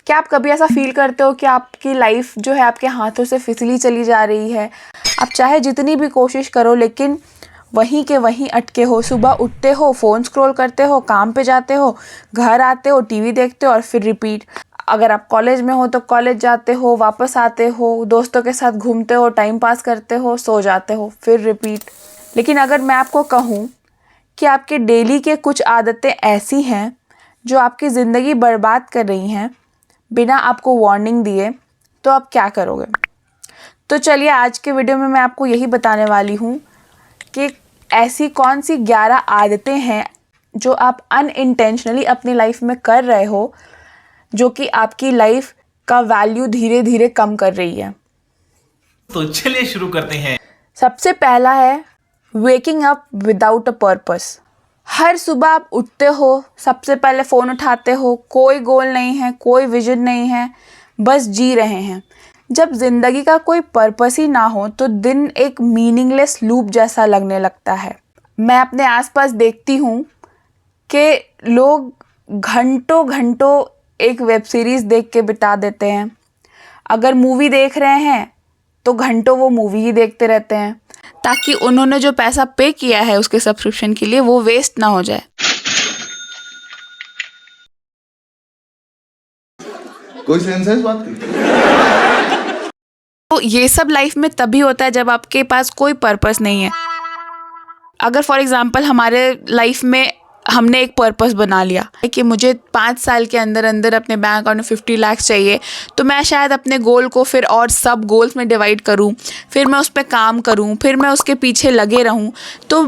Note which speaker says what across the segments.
Speaker 1: क्या आप कभी ऐसा फील करते हो कि आपकी लाइफ जो है आपके हाथों से फिसली चली जा रही है? आप चाहे जितनी भी कोशिश करो लेकिन वहीं के वहीं अटके हो। सुबह उठते हो, फ़ोन स्क्रॉल करते हो, काम पे जाते हो, घर आते हो, टीवी देखते हो और फिर रिपीट। अगर आप कॉलेज में हो तो कॉलेज जाते हो, वापस आते हो, दोस्तों के साथ घूमते हो, टाइम पास करते हो, सो जाते हो, फिर रिपीट। लेकिन अगर मैं आपको कहूँ कि आपके डेली के कुछ आदतें ऐसी हैं जो आपकी ज़िंदगी बर्बाद कर रही हैं बिना आपको वार्निंग दिए, तो आप क्या करोगे? तो चलिए आज के वीडियो में मैं आपको यही बताने वाली हूँ कि ऐसी कौन सी 11 आदतें हैं जो आप अनइंटेंशनली अपनी लाइफ में कर रहे हो, जो कि आपकी लाइफ का वैल्यू धीरे धीरे कम कर रही है।
Speaker 2: तो चलिए शुरू करते हैं।
Speaker 1: सबसे पहला है waking up without a purpose. हर सुबह आप उठते हो, सबसे पहले फ़ोन उठाते हो, कोई गोल नहीं है, कोई विजन नहीं है, बस जी रहे हैं। जब ज़िंदगी का कोई पर्पस ही ना हो तो दिन एक मीनिंगलेस लूप जैसा लगने लगता है। मैं अपने आसपास देखती हूँ कि लोग घंटों घंटों एक वेब सीरीज़ देख के बिता देते हैं। अगर मूवी देख रहे हैं तो घंटों वो मूवी ही देखते रहते हैं ताकि उन्होंने जो पैसा पे किया है उसके सब्सक्रिप्शन के लिए वो वेस्ट ना हो जाए।
Speaker 3: कोई सेंस है इस बात की?
Speaker 1: तो ये सब लाइफ में तभी होता है जब आपके पास कोई पर्पस नहीं है। अगर फॉर एग्जांपल हमारे लाइफ में हमने एक पर्पस बना लिया कि मुझे 5 साल के अंदर अंदर अपने बैंक अकाउंट में 50 लाख चाहिए, तो मैं शायद अपने गोल को फिर और सब गोल्स में डिवाइड करूं, फिर मैं उस पर काम करूं, फिर मैं उसके पीछे लगे रहूं। तो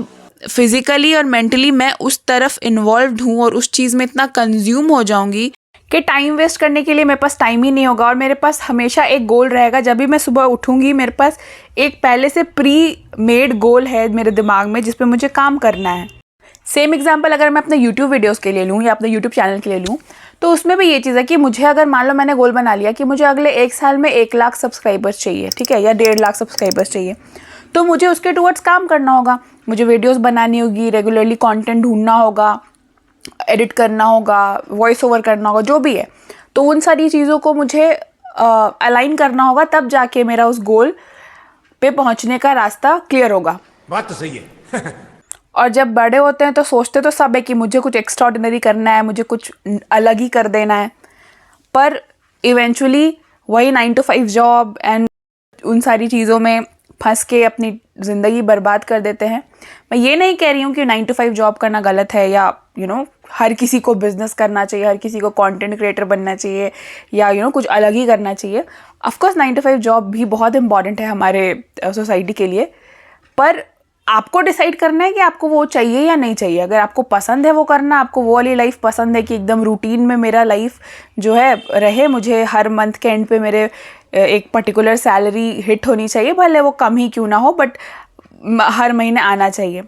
Speaker 1: फिज़िकली और मेंटली मैं उस तरफ इन्वॉल्व्ड हूं और उस चीज़ में इतना कंज्यूम हो जाऊंगी कि टाइम वेस्ट करने के लिए मेरे पास टाइम ही नहीं होगा। और मेरे पास हमेशा एक गोल रहेगा। जब भी मैं सुबह उठूंगी मेरे पास एक पहले से प्री मेड गोल है मेरे दिमाग में जिस पे मुझे काम करना है। सेम एग्जांपल अगर मैं अपने यूट्यूब वीडियोस के लिए लूँ या अपने यूट्यूब चैनल के लिए लूँ, तो उसमें भी ये चीज़ है कि मुझे अगर मान लो मैंने गोल बना लिया कि मुझे अगले 1 साल में 1 लाख सब्सक्राइबर्स चाहिए, ठीक है, या 1.5 लाख सब्सक्राइबर्स चाहिए, तो मुझे उसके टुवर्ड्स काम करना होगा। मुझे वीडियोज़ बनानी होगी, रेगुलरली कॉन्टेंट ढूंढना होगा, एडिट करना होगा, वॉइस ओवर करना होगा, जो भी है। तो उन सारी चीज़ों को मुझे अलाइन करना होगा, तब जाके मेरा उस गोल पे पहुंचने का रास्ता क्लियर होगा।
Speaker 2: बात तो सही है।
Speaker 1: और जब बड़े होते हैं तो सोचते तो सब है कि मुझे कुछ एक्स्ट्राऑर्डिनरी करना है, मुझे कुछ अलग ही कर देना है, पर इवेंचुअली वही 9 to 5 जॉब एंड उन सारी चीज़ों में फंस के अपनी ज़िंदगी बर्बाद कर देते हैं। मैं ये नहीं कह रही हूँ कि 9 to 5 जॉब करना गलत है या हर किसी को बिजनेस करना चाहिए, हर किसी को कंटेंट क्रिएटर बनना चाहिए या कुछ अलग ही करना चाहिए। ऑफकोर्स 9 to 5 जॉब भी बहुत इंपॉर्टेंट है हमारे सोसाइटी के लिए, पर आपको डिसाइड करना है कि आपको वो चाहिए या नहीं चाहिए। अगर आपको पसंद है वो करना, आपको वो वाली लाइफ पसंद है कि एकदम रूटीन में मेरा लाइफ जो है रहे, मुझे हर मंथ के एंड पे मेरे एक पर्टिकुलर सैलरी हिट होनी चाहिए, भले वो कम ही क्यों ना हो, बट हर महीने आना चाहिए,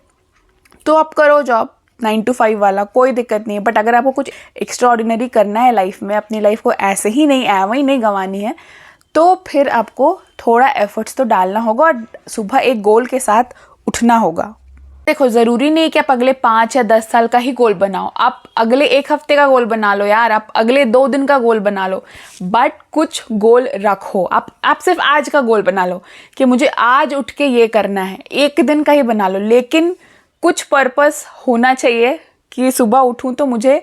Speaker 1: तो आप करो जॉब 9 to 5 वाला, कोई दिक्कत नहीं है। बट अगर आपको कुछ एक्स्ट्रा ऑर्डिनरी करना है लाइफ में, अपनी लाइफ को ऐसे ही नहीं वहीं नहीं गंवानी है, तो फिर आपको थोड़ा एफर्ट्स तो डालना होगा और सुबह एक गोल के साथ उठना होगा। देखो, ज़रूरी नहीं कि आप अगले 5 या 10 साल का ही गोल बनाओ। आप अगले 1 हफ्ते का गोल बना लो यार, आप अगले 2 दिन का गोल बना लो, बट कुछ गोल रखो। आप सिर्फ आज का गोल बना लो कि मुझे आज उठ के ये करना है, 1 दिन का ही बना लो, लेकिन कुछ पर्पस होना चाहिए कि सुबह उठूं तो मुझे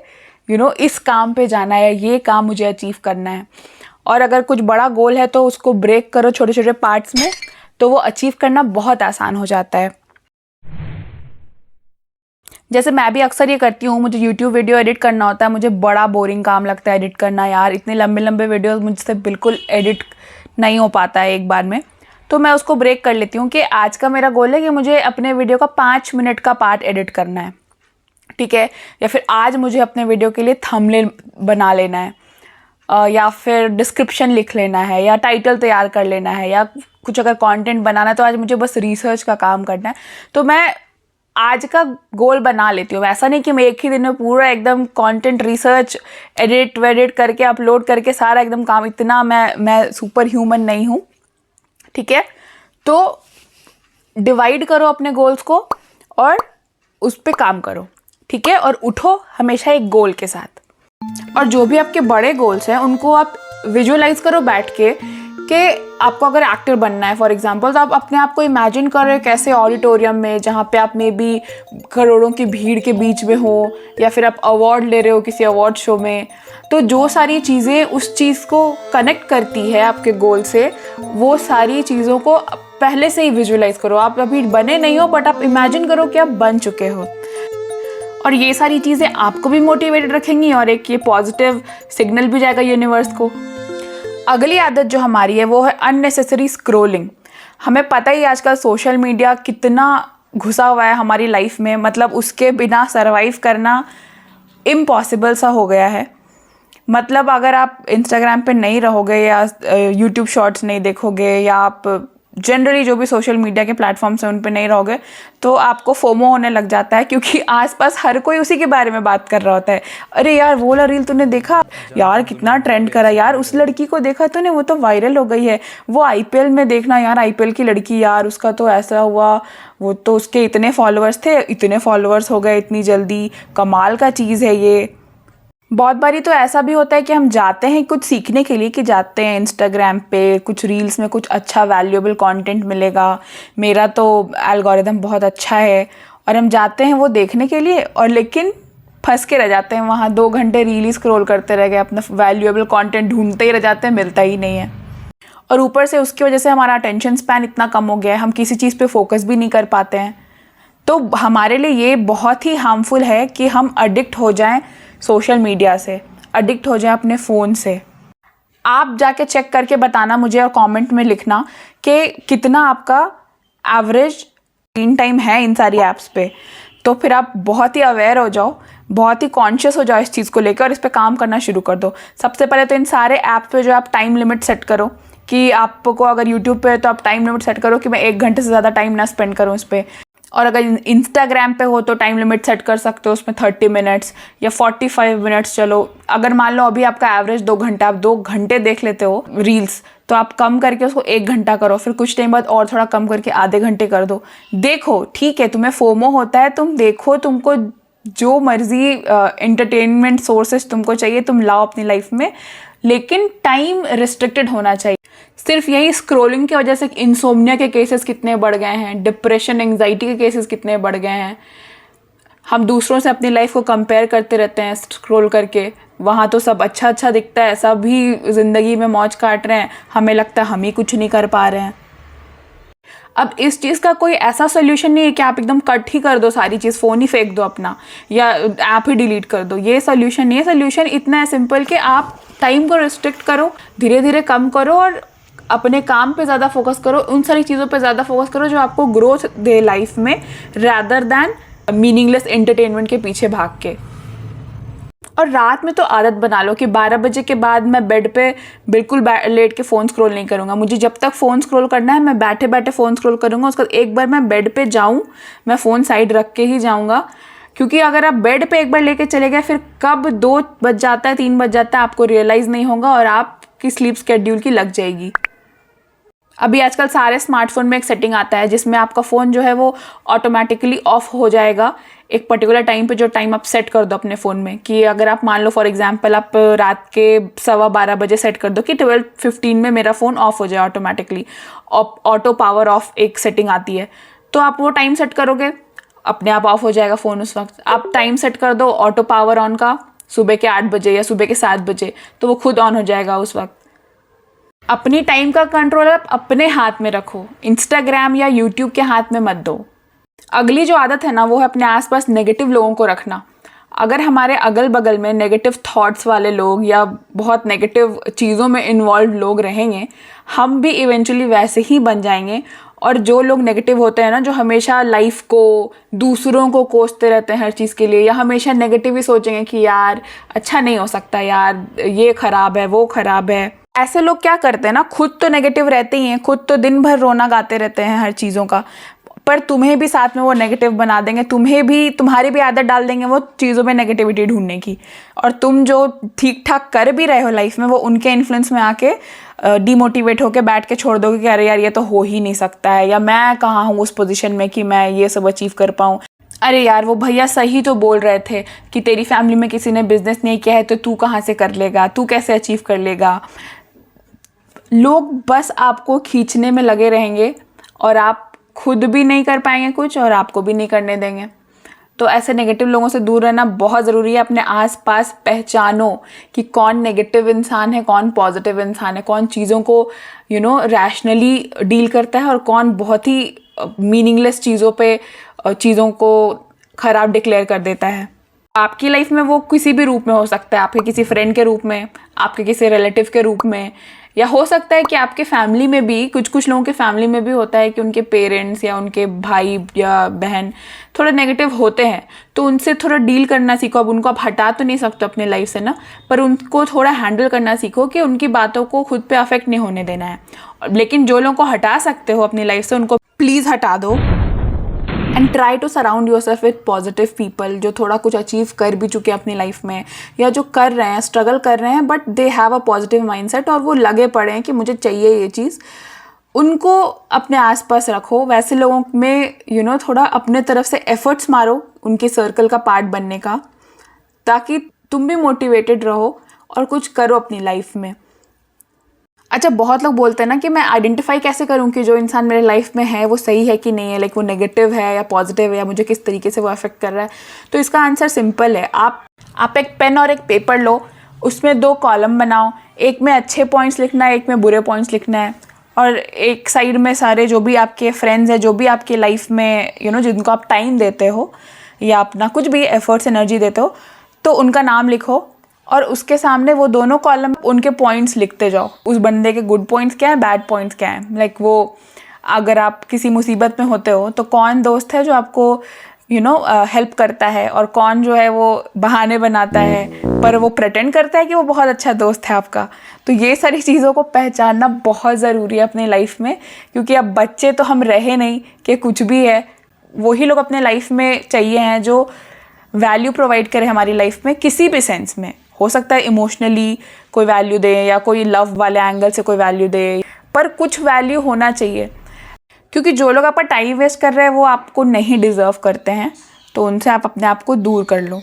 Speaker 1: इस काम पे जाना है, ये काम मुझे अचीव करना है। और अगर कुछ बड़ा गोल है तो उसको ब्रेक करो छोटे छोटे पार्ट्स में, तो वो अचीव करना बहुत आसान हो जाता है। जैसे मैं भी अक्सर ये करती हूँ, मुझे यूट्यूब वीडियो एडिट करना होता है, मुझे बड़ा बोरिंग काम लगता है एडिट करना। यार इतने लंबे लंबे वीडियोस मुझसे बिल्कुल एडिट नहीं हो पाता है एक बार में, तो मैं उसको ब्रेक कर लेती हूँ कि आज का मेरा गोल है कि मुझे अपने वीडियो का 5 मिनट का पार्ट एडिट करना है, ठीक है, या फिर आज मुझे अपने वीडियो के लिए थंबनेल बना लेना है, या फिर डिस्क्रिप्शन लिख लेना है, या टाइटल तैयार कर लेना है, या कुछ अगर कंटेंट बनाना है तो आज मुझे बस रिसर्च का काम करना है। तो मैं आज का गोल बना लेती हूँ। ऐसा नहीं कि मैं एक ही दिन में पूरा एकदम कंटेंट रिसर्च एडिट वेडिट करके अपलोड करके सारा एकदम काम, इतना मैं सुपर ह्यूमन नहीं हूँ, ठीक है। तो डिवाइड करो अपने गोल्स को और उस पर काम करो, ठीक है, और उठो हमेशा एक गोल के साथ। और जो भी आपके बड़े गोल्स हैं उनको आप विजुअलाइज करो बैठ के कि आपको अगर एक्टर बनना है फॉर एग्जांपल, तो आप अपने आप को इमेजिन कर रहे हो कैसे ऑडिटोरियम में, जहाँ पे आप मे बी करोड़ों की भीड़ के बीच में हो, या फिर आप अवार्ड ले रहे हो किसी अवार्ड शो में। तो जो सारी चीज़ें उस चीज़ को कनेक्ट करती है आपके गोल से, वो सारी चीज़ों को पहले से ही विजुअलाइज करो। आप अभी बने नहीं हो बट आप इमेजिन करो कि आप बन चुके हो, और ये सारी चीज़ें आपको भी मोटिवेटेड रखेंगी और एक ये पॉजिटिव सिग्नल भी जाएगा यूनिवर्स को। अगली आदत जो हमारी है वो है अननेसेसरी स्क्रोलिंग। हमें पता ही आजकल सोशल मीडिया कितना घुसा हुआ है हमारी लाइफ में, मतलब उसके बिना सरवाइव करना इम्पॉसिबल सा हो गया है। मतलब अगर आप इंस्टाग्राम पे नहीं रहोगे या यूट्यूब शॉर्ट्स नहीं देखोगे या आप जनरली जो भी सोशल मीडिया के प्लेटफॉर्म्स हैं उन पे नहीं रहोगे तो आपको फोमो होने लग जाता है, क्योंकि आसपास हर कोई उसी के बारे में बात कर रहा होता है। अरे यार वो वाला रील तूने देखा यार, कितना ट्रेंड करा यार, उस लड़की को देखा तूने, वो तो वायरल हो गई है। वो आईपीएल में देखना यार, आईपीएल की लड़की यार, उसका तो ऐसा हुआ, वो तो उसके इतने फॉलोअर्स थे, इतने फॉलोअर्स हो गए इतनी जल्दी, कमाल का चीज़ है ये। बहुत बारी तो ऐसा भी होता है कि हम जाते हैं कुछ सीखने के लिए, कि जाते हैं इंस्टाग्राम पे कुछ रील्स में कुछ अच्छा वैल्यूएबल कंटेंट मिलेगा, मेरा तो एल्गोरिदम बहुत अच्छा है, और हम जाते हैं वो देखने के लिए, और लेकिन फंस के रह जाते हैं वहाँ। 2 घंटे रील ही स्क्रॉल करते रह गए, अपना वैल्यूएबल कंटेंट ढूंढते ही रह जाते हैं, मिलता ही नहीं है। और ऊपर से उसकी वजह से हमारा अटेंशन स्पैन इतना कम हो गया है, हम किसी चीज़ पे फोकस भी नहीं कर पाते हैं। तो हमारे लिए ये बहुत ही हार्मफुल है कि हम एडिक्ट हो जाएं सोशल मीडिया से, एडिक्ट हो जाए अपने फ़ोन से। आप जाके चेक करके बताना मुझे और कमेंट में लिखना कि कितना आपका एवरेज स्क्रीन टाइम है इन सारी ऐप्स पे। तो फिर आप बहुत ही अवेयर हो जाओ, बहुत ही कॉन्शियस हो जाओ इस चीज़ को लेकर और इस पे काम करना शुरू कर दो। सबसे पहले तो इन सारे ऐप पे जो आप टाइम लिमिट सेट करो, कि आपको अगर यूट्यूब पे है तो आप टाइम लिमिट सेट करो कि मैं 1 घंटे से ज़्यादा टाइम ना स्पेंड करूँ इस पर। और अगर इंस्टाग्राम पे हो तो टाइम लिमिट सेट कर सकते हो उसमें 30 मिनट्स या 45 मिनट्स। चलो अगर मान लो अभी आपका एवरेज 2 घंटा, आप 2 घंटे देख लेते हो रील्स, तो आप कम करके उसको 1 घंटा करो, फिर कुछ टाइम बाद और थोड़ा कम करके आधे घंटे कर दो। देखो ठीक है, तुम्हें फोमो होता है, तुम देखो, तुमको जो मर्जी एंटरटेनमेंट सोर्सेज तुमको चाहिए तुम लाओ अपनी लाइफ में, लेकिन टाइम रिस्ट्रिक्टेड होना चाहिए। सिर्फ यही स्क्रोलिंग की वजह से इंसोम्निया के केसेस कितने बढ़ गए हैं, डिप्रेशन एंग्जाइटी के केसेस कितने बढ़ गए हैं। हम दूसरों से अपनी लाइफ को कंपेयर करते रहते हैं स्क्रॉल करके, वहाँ तो सब अच्छा अच्छा दिखता है, सब ही ज़िंदगी में मौज काट रहे हैं, हमें लगता है हम ही कुछ नहीं कर पा रहे हैं। अब इस चीज़ का कोई ऐसा सोल्यूशन नहीं है कि आप एकदम कट ही कर दो सारी चीज़, फ़ोन ही फेंक दो अपना या ऐप ही डिलीट कर दो, ये सोल्यूशन नहीं है। सोल्यूशन इतना है सिंपल कि आप टाइम को रिस्ट्रिक्ट करो, धीरे धीरे कम करो और अपने काम पे ज़्यादा फोकस करो, उन सारी चीज़ों पे ज़्यादा फोकस करो जो आपको ग्रोथ दे लाइफ में, रादर दैन मीनिंगलेस एंटरटेनमेंट के पीछे भाग के। और रात में तो आदत बना लो कि 12 बजे के बाद मैं बेड पे बिल्कुल लेट के फ़ोन स्क्रॉल नहीं करूँगा। मुझे जब तक फ़ोन स्क्रॉल करना है मैं बैठे बैठे फ़ोन स्क्रॉल करूँगा, उसके बाद एक बार मैं बेड पे जाऊँ मैं फ़ोन साइड रख के ही जाऊँगा, क्योंकि अगर आप बेड पे एक बार लेके चले गए फिर कब 2 बज जाता है 3 बज जाता है आपको रियलाइज़ नहीं होगा और आपकी स्लीप स्केड्यूल की लग जाएगी। अभी आजकल सारे स्मार्टफोन में एक सेटिंग आता है जिसमें आपका फ़ोन जो है वो ऑटोमेटिकली ऑफ हो जाएगा एक पर्टिकुलर टाइम पे, जो टाइम आप सेट कर दो अपने फ़ोन में। कि अगर आप मान लो फॉर एग्जांपल आप रात के 12:15 बजे सेट कर दो कि 12:15 में मेरा फ़ोन ऑफ हो जाए ऑटोमेटिकली, ऑटो पावर ऑफ एक सेटिंग आती है, तो आप वो टाइम सेट करोगे अपने आप ऑफ हो जाएगा फ़ोन उस वक्त। आप टाइम सेट कर दो ऑटो पावर ऑन का सुबह के 8 बजे या सुबह के 7 बजे, तो वो खुद ऑन हो जाएगा उस वक्त। अपनी टाइम का कंट्रोल आप अपने हाथ में रखो, इंस्टाग्राम या यूट्यूब के हाथ में मत दो। अगली जो आदत है ना वो है अपने आसपास नेगेटिव लोगों को रखना। अगर हमारे अगल बगल में नेगेटिव थॉट्स वाले लोग या बहुत नेगेटिव चीज़ों में इन्वॉल्व लोग रहेंगे, हम भी इवेंचुअली वैसे ही बन जाएंगे। और जो लोग नेगेटिव होते हैं ना, जो हमेशा लाइफ को, दूसरों को कोसते रहते हैं हर चीज़ के लिए, या हमेशा नेगेटिव ही सोचेंगे कि यार अच्छा नहीं हो सकता, यार ये ख़राब है वो ख़राब है, ऐसे लोग क्या करते हैं ना, खुद तो नेगेटिव रहते ही हैं, खुद तो दिन भर रोना गाते रहते हैं हर चीज़ों का, पर तुम्हें भी साथ में वो नेगेटिव बना देंगे, तुम्हारी भी आदत डाल देंगे वो चीज़ों में नेगेटिविटी ढूंढने की। और तुम जो ठीक ठाक कर भी रहे हो लाइफ में, वो उनके इन्फ्लुएंस में आके डीमोटिवेट होके बैठ के छोड़ दोगे कि अरे यार ये तो हो ही नहीं सकता है, या मैं कहाँ हूँ उस पोजीशन में कि मैं ये सब अचीव कर पाऊँ। अरे यार वो भैया सही तो बोल रहे थे कि तेरी फैमिली में किसी ने बिजनेस नहीं किया है तो तू कहाँ से कर लेगा, तू कैसे अचीव कर लेगा। लोग बस आपको खींचने में लगे रहेंगे और आप खुद भी नहीं कर पाएंगे कुछ और आपको भी नहीं करने देंगे। तो ऐसे नेगेटिव लोगों से दूर रहना बहुत ज़रूरी है। अपने आसपास पहचानो कि कौन नेगेटिव इंसान है, कौन पॉजिटिव इंसान है, कौन चीज़ों को रैशनली डील करता है और कौन बहुत ही मीनिंगलेस चीज़ों पे चीज़ों को ख़राब डिक्लेयर कर देता है। आपकी लाइफ में वो किसी भी रूप में हो सकता है, आपके किसी फ्रेंड के रूप में, आपके किसी रिलेटिव के रूप में, या हो सकता है कि आपके फैमिली में भी कुछ लोगों के फैमिली में भी होता है कि उनके पेरेंट्स या उनके भाई या बहन थोड़े नेगेटिव होते हैं। तो उनसे थोड़ा डील करना सीखो। अब उनको आप हटा तो नहीं सकते अपने लाइफ से ना, पर उनको थोड़ा हैंडल करना सीखो कि उनकी बातों को खुद पे अफेक्ट नहीं होने देना है। लेकिन जो लोगों को हटा सकते हो अपनी लाइफ से उनको प्लीज़ हटा दो। And try to surround yourself with positive people जो थोड़ा कुछ अचीव कर भी चुके हैं अपनी लाइफ में, या जो कर रहे हैं, स्ट्रगल कर रहे हैं, but they have a positive mindset और वो लगे पड़े हैं कि मुझे चाहिए ये चीज़। उनको अपने आसपास रखो। वैसे लोगों में थोड़ा अपने तरफ से एफर्ट्स मारो उनके सर्कल का पार्ट बनने का, ताकि तुम भी मोटिवेटेड रहो और कुछ करो अपनी लाइफ में। अच्छा, बहुत लोग बोलते हैं ना कि मैं आइडेंटिफाई कैसे करूं कि जो इंसान मेरे लाइफ में है वो सही है कि नहीं है, लाइक वो नेगेटिव है या पॉजिटिव है, या मुझे किस तरीके से वो अफेक्ट कर रहा है। तो इसका आंसर सिंपल है। आप एक पेन और एक पेपर लो, उसमें 2 कॉलम बनाओ, एक में अच्छे पॉइंट्स लिखना है, एक में बुरे पॉइंट्स लिखना है, और एक साइड में सारे जो भी आपके फ्रेंड्स हैं, जो भी आपके लाइफ में जिनको आप टाइम देते हो या अपना कुछ भी एफर्ट्स एनर्जी देते हो, तो उनका नाम लिखो और उसके सामने वो दोनों कॉलम उनके पॉइंट्स लिखते जाओ। उस बंदे के गुड पॉइंट्स क्या है, बैड पॉइंट्स क्या है। लाइक वो अगर आप किसी मुसीबत में होते हो तो कौन दोस्त है जो आपको हेल्प करता है, और कौन जो है वो बहाने बनाता है पर वो प्रेटेंड करता है कि वो बहुत अच्छा दोस्त है आपका। तो ये सारी चीज़ों को पहचानना बहुत ज़रूरी है अपनी लाइफ में, क्योंकि अब बच्चे तो हम रहे नहीं कि कुछ भी है। वही लोग अपने लाइफ में चाहिए हैं जो वैल्यू प्रोवाइड करे हमारी लाइफ में, किसी भी सेंस में। हो सकता है इमोशनली कोई वैल्यू दे, या कोई लव वाले एंगल से कोई वैल्यू दे, पर कुछ वैल्यू होना चाहिए। क्योंकि जो लोग आपका टाइम वेस्ट कर रहे हैं वो आपको नहीं डिज़र्व करते हैं, तो उनसे आप अपने आप को दूर कर लो।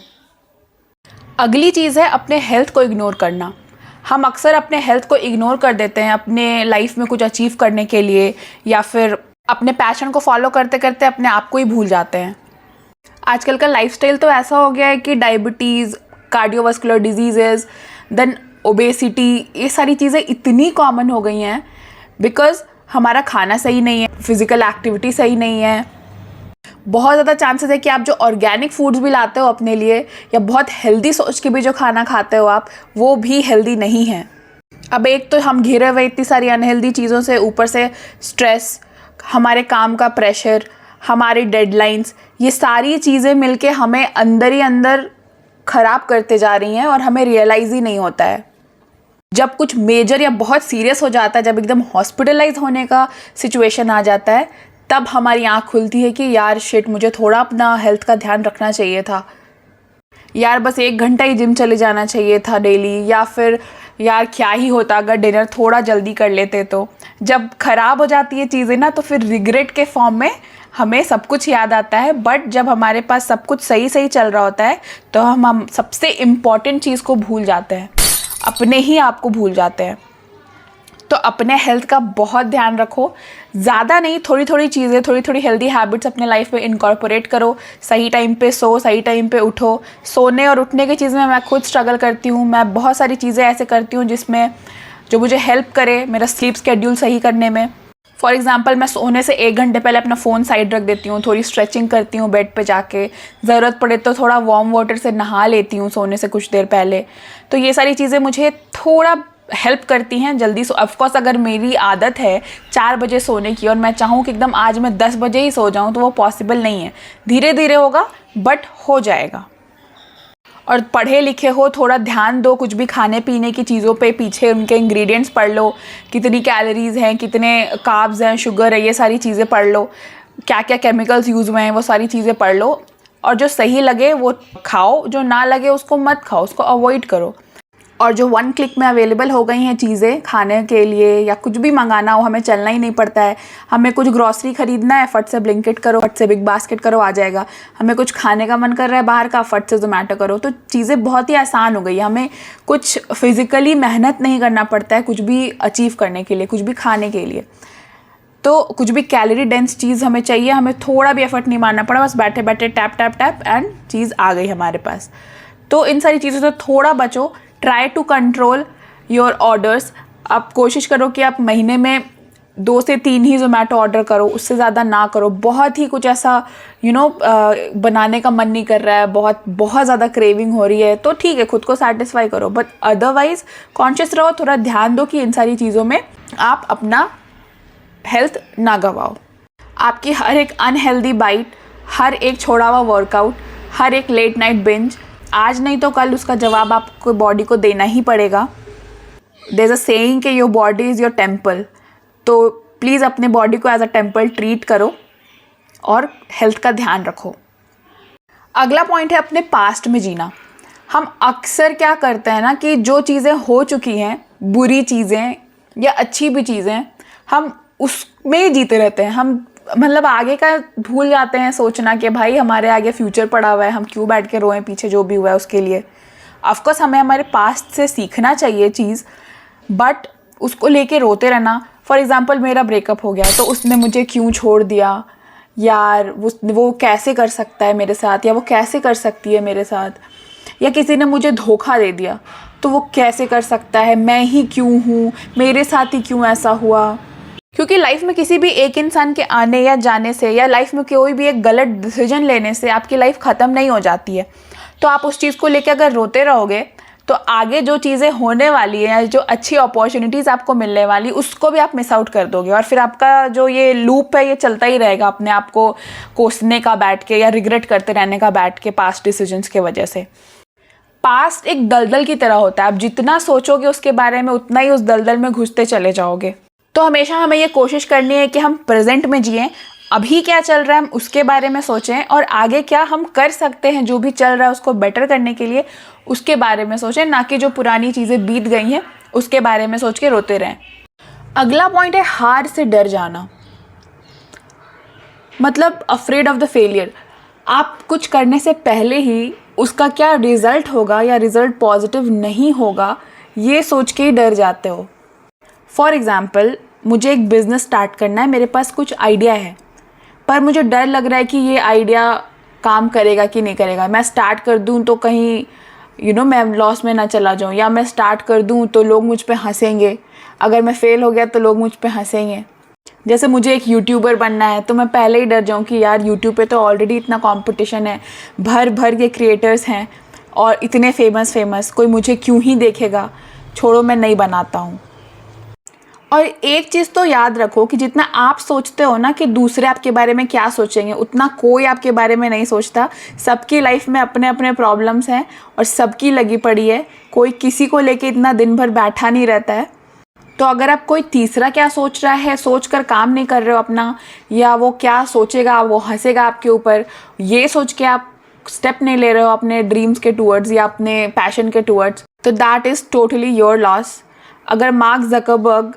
Speaker 1: अगली चीज़ है अपने हेल्थ को इग्नोर करना। हम अक्सर अपने हेल्थ को इग्नोर कर देते हैं अपने लाइफ में कुछ अचीव करने के लिए, या फिर अपने पैशन को फॉलो करते करते अपने आप को ही भूल जाते हैं। आजकल का लाइफस्टाइल तो ऐसा हो गया है कि diabetes, cardiovascular diseases, then obesity, ये सारी चीज़ें इतनी कॉमन हो गई हैं बिकॉज़ हमारा खाना सही नहीं है, फिज़िकल एक्टिविटी सही नहीं है। बहुत ज़्यादा चांसेस है कि आप जो ऑर्गेनिक फूड्स भी लाते हो अपने लिए, या बहुत हेल्दी सोच के भी जो खाना खाते हो आप, वो भी हेल्दी नहीं है। अब एक तो हम घिरे हुए इतनी सारी अनहेल्दी चीज़ों से, ऊपर से स्ट्रेस, हमारे काम का प्रेशर, हमारी डेडलाइंस, ये सारी चीज़ें मिलके हमें अंदर ही अंदर ख़राब करते जा रही हैं और हमें रियलाइज़ ही नहीं होता है। जब कुछ मेजर या बहुत सीरियस हो जाता है, जब एकदम हॉस्पिटलाइज होने का सिचुएशन आ जाता है, तब हमारी आँख खुलती है कि यार शिट, मुझे थोड़ा अपना हेल्थ का ध्यान रखना चाहिए था। यार बस 1 घंटा ही जिम चले जाना चाहिए था डेली, या फिर यार क्या ही होता अगर डिनर थोड़ा जल्दी कर लेते। तो जब ख़राब हो जाती है चीज़ें ना, तो फिर रिग्रेट के फॉर्म में हमें सब कुछ याद आता है। बट जब हमारे पास सब कुछ सही सही चल रहा होता है तो हम सबसे इम्पॉर्टेंट चीज़ को भूल जाते हैं, अपने ही आप को भूल जाते हैं। तो अपने हेल्थ का बहुत ध्यान रखो। ज़्यादा नहीं, थोड़ी थोड़ी चीज़ें, थोड़ी थोड़ी हेल्दी हैबिट्स अपने लाइफ में इनकॉर्पोरेट करो। सही टाइम पे सो, सही टाइम पे उठो। सोने और उठने की चीज़ में मैं खुद स्ट्रगल करती हूँ। मैं बहुत सारी चीज़ें ऐसे करती हूँ जिसमें जो मुझे हेल्प करे मेरा स्लीप स्केड्यूल सही करने में। फॉर एग्ज़ाम्पल, मैं सोने से 1 घंटे पहले अपना फ़ोन साइड रख देती हूँ, थोड़ी स्ट्रेचिंग करती हूँ बेड पे जाके, ज़रूरत पड़े तो थोड़ा वार्म वाटर से नहा लेती हूँ सोने से कुछ देर पहले। तो ये सारी चीज़ें मुझे थोड़ा हेल्प करती हैं जल्दी सो। ऑफकोर्स अगर मेरी आदत है 4 बजे सोने की और मैं चाहूँ कि एकदम आज मैं 10 बजे ही सो जाऊँ, तो वो पॉसिबल नहीं है। धीरे धीरे होगा बट हो जाएगा। और पढ़े लिखे हो, थोड़ा ध्यान दो कुछ भी खाने पीने की चीज़ों पे, पीछे उनके इंग्रेडिएंट्स पढ़ लो, कितनी कैलोरीज़ हैं, कितने कार्ब्स हैं, शुगर है, ये सारी चीज़ें पढ़ लो, क्या क्या केमिकल्स यूज़ हुए हैं, वो सारी चीज़ें पढ़ लो। और जो सही लगे वो खाओ, जो ना लगे उसको मत खाओ, उसको अवॉइड करो। और जो 1 क्लिक में अवेलेबल हो गई हैं चीज़ें खाने के लिए या कुछ भी मंगाना हो, हमें चलना ही नहीं पड़ता है। हमें कुछ ग्रॉसरी खरीदना है, फट से ब्लिंकिट करो, फट से बिग बास्केट करो, आ जाएगा। हमें कुछ खाने का मन कर रहा है बाहर का, फट से ज़ोमैटो करो। तो चीज़ें बहुत ही आसान हो गई। हमें कुछ फिज़िकली मेहनत नहीं करना पड़ता है कुछ भी अचीव करने के लिए, कुछ भी खाने के लिए। तो कुछ भी कैलोरी डेंस चीज़ हमें चाहिए, हमें थोड़ा भी एफर्ट नहीं मारना पड़ा, बस बैठे बैठे टैप टैप टैप एंड चीज़ आ गई हमारे पास। तो इन सारी चीज़ों से थोड़ा बचो, try to control your orders. आप कोशिश करो कि आप महीने में 2 से 3 ही ज़ोमैटो ऑर्डर करो, उससे ज़्यादा ना करो। बहुत ही कुछ ऐसा बनाने का मन नहीं कर रहा है, बहुत ज़्यादा क्रेविंग हो रही है, तो ठीक है, खुद को सेटिस्फाई करो, बट अदरवाइज कॉन्शियस रहो, थोड़ा ध्यान दो कि इन सारी चीज़ों में आप अपना हेल्थ ना गवाओ। आपकी हर एक अनहेल्दी बाइट, हर एक छोड़ा हुआ वर्कआउट, हर एक लेट नाइट बिंज, आज नहीं तो कल उसका जवाब आपको बॉडी को देना ही पड़ेगा। देयर इज़ अ सेइंग कि your body is your temple. तो प्लीज़ अपने बॉडी को एज अ टेम्पल ट्रीट करो और हेल्थ का ध्यान रखो। अगला पॉइंट है अपने पास्ट में जीना। हम अक्सर क्या करते हैं ना कि जो चीज़ें हो चुकी हैं, बुरी चीज़ें या अच्छी भी चीज़ें, हम उसमें ही जीते रहते हैं। हम मतलब आगे का भूल जाते हैं सोचना कि भाई हमारे आगे फ्यूचर पड़ा हुआ है, हम क्यों बैठ के रोएं पीछे जो भी हुआ है उसके लिए। ऑफकोर्स हमें हमारे पास्ट से सीखना चाहिए चीज़, बट उसको लेके रोते रहना। फॉर एग्ज़ाम्पल मेरा ब्रेकअप हो गया तो उसने मुझे क्यों छोड़ दिया, यार वो कैसे कर सकता है मेरे साथ, या वो कैसे कर सकती है मेरे साथ, या किसी ने मुझे धोखा दे दिया तो वो कैसे कर सकता है, मैं ही क्यों हूँ, मेरे साथ ही क्यों ऐसा हुआ। क्योंकि लाइफ में किसी भी एक इंसान के आने या जाने से, या लाइफ में कोई भी एक गलत डिसीजन लेने से आपकी लाइफ ख़त्म नहीं हो जाती है। तो आप उस चीज़ को लेकर अगर रोते रहोगे तो आगे जो चीज़ें होने वाली हैं, या जो अच्छी अपॉर्चुनिटीज़ आपको मिलने वाली, उसको भी आप मिस आउट कर दोगे। और फिर आपका जो ये लूप है ये चलता ही रहेगा, अपने आप को कोसने का बैठ के या रिग्रेट करते रहने का बैठ के पास्ट डिसीजंस के वजह से। पास्ट एक दलदल की तरह होता है, आप जितना सोचोगे उसके बारे में उतना ही उस दलदल में घुसते चले जाओगे। तो हमेशा हमें ये कोशिश करनी है कि हम प्रेजेंट में जिएं, अभी क्या चल रहा है हम उसके बारे में सोचें, और आगे क्या हम कर सकते हैं जो भी चल रहा है उसको बेटर करने के लिए उसके बारे में सोचें, ना कि जो पुरानी चीज़ें बीत गई हैं उसके बारे में सोच के रोते रहें। अगला पॉइंट है हार से डर जाना, मतलब अफ्रेड ऑफ द फेलियर। आप कुछ करने से पहले ही उसका क्या रिज़ल्ट होगा या रिज़ल्ट पॉजिटिव नहीं होगा ये सोच के ही डर जाते हो। फॉर एग्ज़ाम्पल, मुझे एक बिज़नेस स्टार्ट करना है, मेरे पास कुछ आइडिया है, पर मुझे डर लग रहा है कि ये आइडिया काम करेगा कि नहीं करेगा। मैं स्टार्ट कर दूं तो कहीं मैं लॉस में ना चला जाऊं, या मैं स्टार्ट कर दूं तो लोग मुझ पे हंसेंगे, अगर मैं फ़ेल हो गया तो लोग मुझ पे हंसेंगे। जैसे मुझे एक यूट्यूबर बनना है तो मैं पहले ही डर जाऊं कि यार यूट्यूब पे तो ऑलरेडी इतना कंपटीशन है, भर भर के क्रिएटर्स हैं और इतने फेमस, कोई मुझे क्यों ही देखेगा, छोड़ो मैं नहीं बनाता हूँ। और एक चीज़ तो याद रखो कि जितना आप सोचते हो ना कि दूसरे आपके बारे में क्या सोचेंगे, उतना कोई आपके बारे में नहीं सोचता। सबकी लाइफ में अपने अपने प्रॉब्लम्स हैं और सबकी लगी पड़ी है, कोई किसी को लेके इतना दिन भर बैठा नहीं रहता है। तो अगर आप कोई तीसरा क्या सोच रहा है, सोच कर काम नहीं कर रहे हो अपना, या वो क्या सोचेगा, वो हंसेगा आपके ऊपर, ये सोच के आप स्टेप नहीं ले रहे हो अपने ड्रीम्स के टूवर्ड्स या अपने पैशन के टूवर्ड्स, तो that is totally your loss. अगर मार्क ज़करबर्ग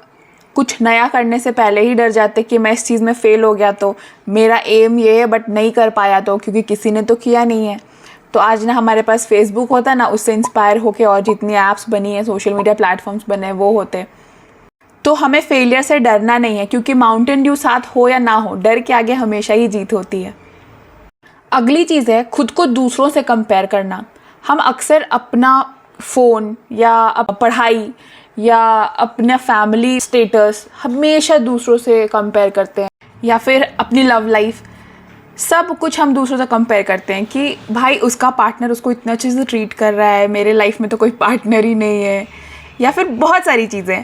Speaker 1: कुछ नया करने से पहले ही डर जाते कि मैं इस चीज़ में फ़ेल हो गया तो मेरा एम ये है बट नहीं कर पाया तो क्योंकि किसी ने तो किया नहीं है, तो आज ना हमारे पास फेसबुक होता ना, उससे इंस्पायर होके और जितनी ऐप्स बनी हैं, सोशल मीडिया प्लेटफॉर्म्स बने हैं, वो होते। तो हमें फेलियर से डरना नहीं है, क्योंकि माउंटेन ड्यू साथ हो या ना हो, डर के आगे हमेशा ही जीत होती है। अगली चीज़ है खुद को दूसरों से कंपेयर करना। हम अक्सर अपना फ़ोन या पढ़ाई या अपना फैमिली स्टेटस हमेशा दूसरों से कंपेयर करते हैं, या फिर अपनी लव लाइफ, सब कुछ हम दूसरों से कंपेयर करते हैं कि भाई उसका पार्टनर उसको इतना अच्छे से ट्रीट कर रहा है, मेरे लाइफ में तो कोई पार्टनर ही नहीं है, या फिर बहुत सारी चीज़ें।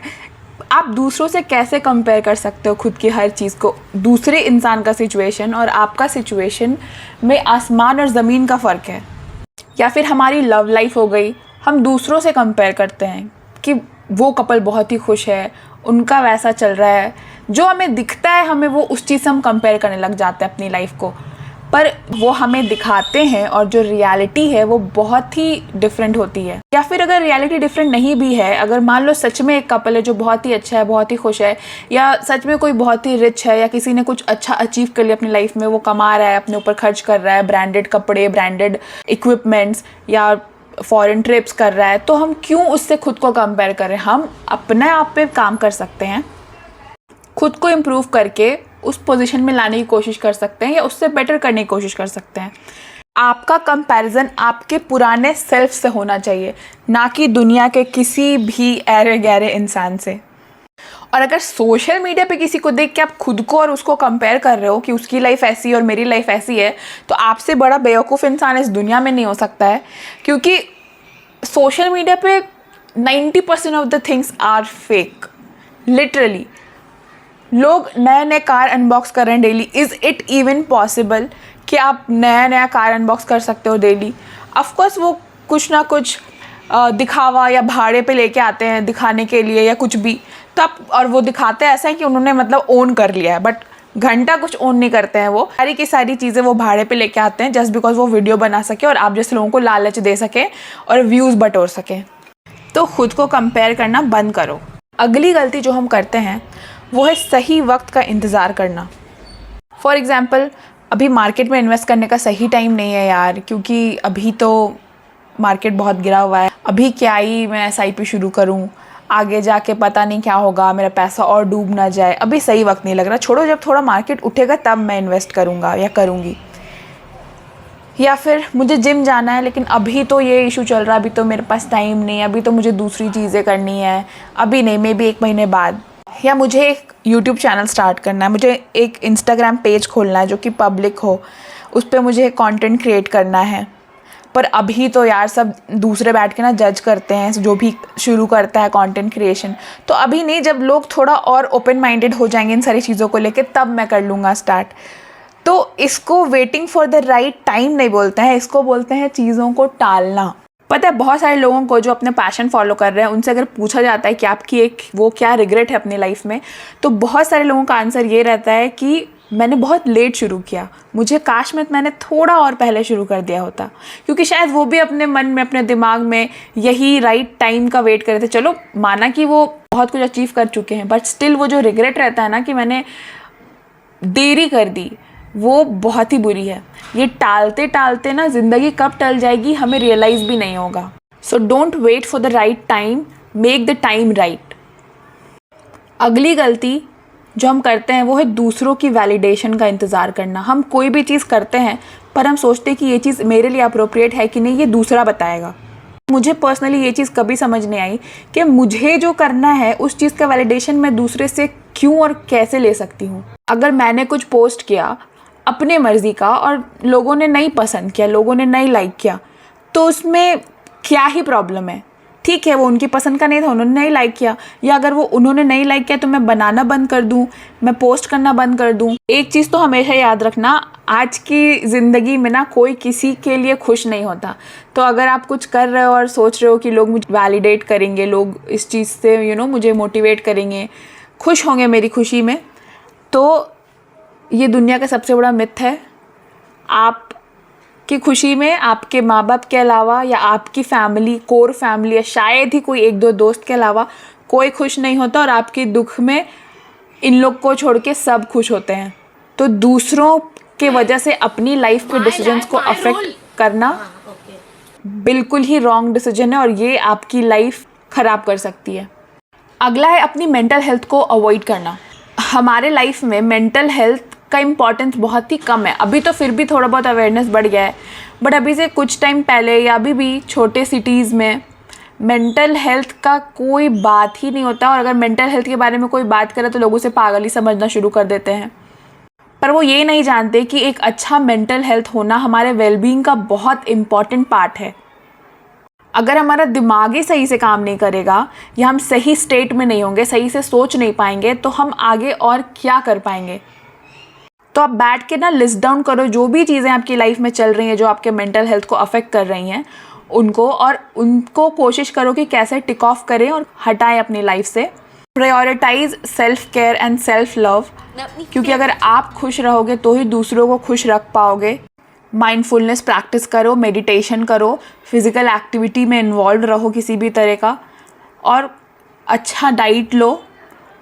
Speaker 1: आप दूसरों से कैसे कंपेयर कर सकते हो खुद की हर चीज़ को? दूसरे इंसान का सिचुएशन और आपका सिचुएशन में आसमान और ज़मीन का फ़र्क है। या फिर हमारी लव लाइफ हो गई, हम दूसरों से कंपेयर करते हैं कि वो कपल बहुत ही खुश है, उनका वैसा चल रहा है, जो हमें दिखता है हमें वो उस चीज़ से हम कंपेयर करने लग जाते हैं अपनी लाइफ को। पर वो हमें दिखाते हैं और जो रियलिटी है वो बहुत ही डिफरेंट होती है। या फिर अगर रियलिटी डिफरेंट नहीं भी है, अगर मान लो सच में एक कपल है जो बहुत ही अच्छा है, बहुत ही खुश है, या सच में कोई बहुत ही रिच है, या किसी ने कुछ अच्छा अचीव कर लिया अपनी लाइफ में, वो कमा रहा है, अपने ऊपर खर्च कर रहा है, ब्रांडेड कपड़े, ब्रांडेड इक्विपमेंट्स या फॉरेन ट्रिप्स कर रहा है, तो हम क्यों उससे खुद को कंपेयर करें। हम अपने आप पे काम कर सकते हैं, खुद को इम्प्रूव करके उस पोजीशन में लाने की कोशिश कर सकते हैं या उससे बेटर करने की कोशिश कर सकते हैं। आपका कंपैरिजन आपके पुराने सेल्फ से होना चाहिए, ना कि दुनिया के किसी भी ऐरे गहरे इंसान से। और अगर सोशल मीडिया पे किसी को देख के आप खुद को और उसको कंपेयर कर रहे हो कि उसकी लाइफ ऐसी है और मेरी लाइफ ऐसी है, तो आपसे बड़ा बेवकूफ़ इंसान इस दुनिया में नहीं हो सकता है। क्योंकि सोशल मीडिया पे 90% of the things are fake. Literally लोग नए नए कार अनबॉक्स कर रहे हैं daily. Is it even possible कि आप नया नया कार अनबॉक्स कर सकते हो डेली? ऑफकोर्स वो कुछ ना कुछ दिखावा या भाड़े पे लेके आते हैं दिखाने के लिए या कुछ भी, तब और वो दिखाते हैं ऐसा है कि उन्होंने मतलब ओन कर लिया है, बट घंटा कुछ ओन नहीं करते हैं। वो सारी की सारी चीज़ें वो भाड़े पे लेके आते हैं जस्ट बिकॉज वो वीडियो बना सके और आप जैसे लोगों को लालच दे सके और व्यूज़ बटोर सके। तो खुद को कंपेयर करना बंद करो। अगली गलती जो हम करते हैं वो है सही वक्त का इंतज़ार करना। फॉर एग्ज़ाम्पल, अभी मार्केट में इन्वेस्ट करने का सही टाइम नहीं है यार, क्योंकि अभी तो मार्केट बहुत गिरा हुआ है, अभी क्या ही मैं SIP शुरू करूं, आगे जाके पता नहीं क्या होगा, मेरा पैसा और डूब ना जाए, अभी सही वक्त नहीं लग रहा, छोड़ो जब थोड़ा मार्केट उठेगा तब मैं इन्वेस्ट करूँगा या करूँगी। या फिर मुझे जिम जाना है लेकिन अभी तो ये इशू चल रहा है, अभी तो मेरे पास टाइम नहीं है, अभी तो मुझे दूसरी चीज़ें करनी है, अभी नहीं, मे बी 1 महीने बाद। या मुझे एक YouTube चैनल स्टार्ट करना है, मुझे एक Instagram पेज खोलना है जो कि पब्लिक हो, उस पर मुझे कंटेंट क्रिएट करना है, पर अभी तो यार सब दूसरे बैठ के ना जज करते हैं जो भी शुरू करता है कंटेंट क्रिएशन। तो अभी नहीं, जब लोग थोड़ा और ओपन माइंडेड हो जाएंगे इन सारी चीज़ों को लेके, तब मैं कर लूँगा स्टार्ट। तो इसको waiting for the right time नहीं बोलते हैं, इसको बोलते हैं चीज़ों को टालना। पता है, बहुत सारे लोगों को जो अपने पैशन फॉलो कर रहे हैं, उनसे अगर पूछा जाता है कि आपकी एक वो क्या रिग्रेट है अपनी लाइफ में, तो बहुत सारे लोगों का आंसर ये रहता है कि मैंने बहुत लेट शुरू किया, मुझे काश मैंने थोड़ा और पहले शुरू कर दिया होता। क्योंकि शायद वो भी अपने मन में, अपने दिमाग में यही राइट टाइम का वेट कर रहे थे। चलो माना कि वो बहुत कुछ अचीव कर चुके हैं, बट स्टिल वो जो रिग्रेट रहता है ना कि मैंने देरी कर दी, वो बहुत ही बुरी है। ये टालते टालते ना ज़िंदगी कब टल जाएगी हमें रियलाइज़ भी नहीं होगा। So don't wait for the right time, make the time right. अगली गलती जो हम करते हैं वो है दूसरों की वैलिडेशन का इंतज़ार करना। हम कोई भी चीज़ करते हैं पर हम सोचते हैं कि ये चीज़ मेरे लिए अप्रोप्रिएट है कि नहीं, ये दूसरा बताएगा। मुझे पर्सनली ये चीज़ कभी समझ नहीं आई कि मुझे जो करना है उस चीज़ का वैलिडेशन मैं दूसरे से क्यों और कैसे ले सकती हूँ। अगर मैंने कुछ पोस्ट किया अपने मर्ज़ी का और लोगों ने नहीं पसंद किया, लोगों ने नहीं लाइक किया, तो उसमें क्या ही प्रॉब्लम है? ठीक है, वो उनकी पसंद का नहीं था, उन्होंने नहीं लाइक किया। या अगर वो उन्होंने नहीं लाइक किया तो मैं बनाना बंद कर दूँ, मैं पोस्ट करना बंद कर दूँ। एक चीज़ तो हमेशा याद रखना, आज की ज़िंदगी में ना कोई किसी के लिए खुश नहीं होता। तो अगर आप कुछ कर रहे हो और सोच रहे हो कि लोग मुझे वैलिडेट करेंगे, लोग इस चीज़ से मुझे मोटिवेट करेंगे, खुश होंगे मेरी खुशी में, तो ये दुनिया का सबसे बड़ा मिथ है। आपकी खुशी में आपके माँ बाप के अलावा या आपकी फैमिली, कोर फैमिली या शायद ही कोई 1-2 दोस्त के अलावा कोई खुश नहीं होता, और आपके दुख में इन लोग को छोड़ के सब खुश होते हैं। तो दूसरों के वजह से अपनी लाइफ के डिसीजंस को अफेक्ट करना बिल्कुल ही रॉन्ग डिसीजन है और ये आपकी लाइफ ख़राब कर सकती है। अगला है अपनी मेंटल हेल्थ को अवॉइड करना। हमारे लाइफ में मेंटल हेल्थ का इम्पॉर्टेंस बहुत ही कम है। अभी तो फिर भी थोड़ा बहुत अवेयरनेस बढ़ गया है, बट अभी से कुछ टाइम पहले या अभी भी छोटे सिटीज़ में मेंटल हेल्थ का कोई बात ही नहीं होता, और अगर मेंटल हेल्थ के बारे में कोई बात करे तो लोग उसे पागल ही समझना शुरू कर देते हैं। पर वो ये नहीं जानते कि एक अच्छा मेंटल हेल्थ होना हमारे वेलबींग का बहुत इम्पॉर्टेंट पार्ट है। अगर हमारा दिमाग ही सही से काम नहीं करेगा या हम सही स्टेट में नहीं होंगे, सही से सोच नहीं पाएंगे, तो हम आगे और क्या कर पाएंगे। तो आप बैठ के ना लिस्ट डाउन करो जो भी चीज़ें आपकी लाइफ में चल रही हैं जो आपके मेंटल हेल्थ को अफेक्ट कर रही हैं उनको, और उनको कोशिश करो कि कैसे टिक ऑफ करें और हटाएं अपनी लाइफ से। Prioritise self care and self love, क्योंकि अगर आप खुश रहोगे तो ही दूसरों को खुश रख पाओगे। माइंडफुलनेस प्रैक्टिस करो, मेडिटेशन करो, फिज़िकल एक्टिविटी में इन्वॉल्व रहो किसी भी तरह का, और अच्छा डाइट लो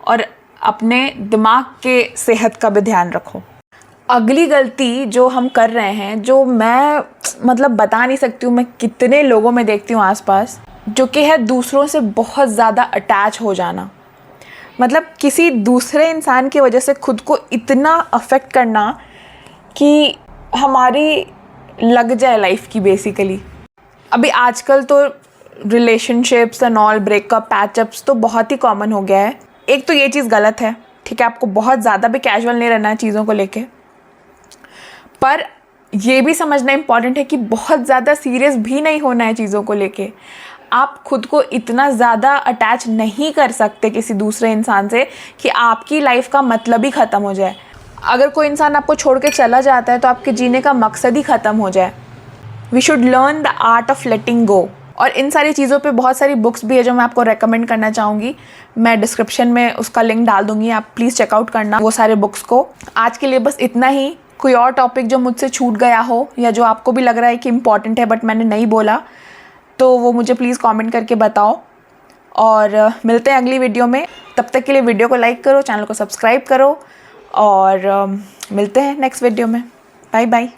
Speaker 1: और अपने दिमाग के सेहत का भी ध्यान रखो। अगली गलती जो हम कर रहे हैं, जो मैं मतलब बता नहीं सकती हूँ, मैं कितने लोगों में देखती हूँ आसपास, जो कि है दूसरों से बहुत ज़्यादा अटैच हो जाना। मतलब किसी दूसरे इंसान की वजह से खुद को इतना अफेक्ट करना कि हमारी लग जाए लाइफ की बेसिकली। अभी आजकल तो रिलेशनशिप्स एंड ऑल, ब्रेकअप, पैचअप्स तो बहुत ही कॉमन हो गया है। एक तो ये चीज़ गलत है, ठीक है, आपको बहुत ज़्यादा भी कैजुअल नहीं रहना है चीज़ों को लेके, पर ये भी समझना इम्पॉर्टेंट है कि बहुत ज़्यादा सीरियस भी नहीं होना है चीज़ों को लेके। आप खुद को इतना ज़्यादा अटैच नहीं कर सकते किसी दूसरे इंसान से कि आपकी लाइफ का मतलब ही ख़त्म हो जाए। अगर कोई इंसान आपको छोड़ के चला जाता है तो आपके जीने का मकसद ही ख़त्म हो जाए। We should learn the art of letting go. और इन सारी चीज़ों पे बहुत सारी बुक्स भी है जो मैं आपको रेकमेंड करना चाहूँगी। मैं डिस्क्रिप्शन में उसका लिंक डाल दूँगी, आप प्लीज़ चेकआउट करना वो सारे बुक्स को। आज के लिए बस इतना ही। कोई और टॉपिक जो मुझसे छूट गया हो या जो आपको भी लग रहा है कि इम्पॉर्टेंट है बट मैंने नहीं बोला, तो वो मुझे प्लीज़ कमेंट करके बताओ। और मिलते हैं अगली वीडियो में। तब तक के लिए वीडियो को लाइक करो, चैनल को सब्सक्राइब करो, और मिलते हैं नेक्स्ट वीडियो में। Bye bye.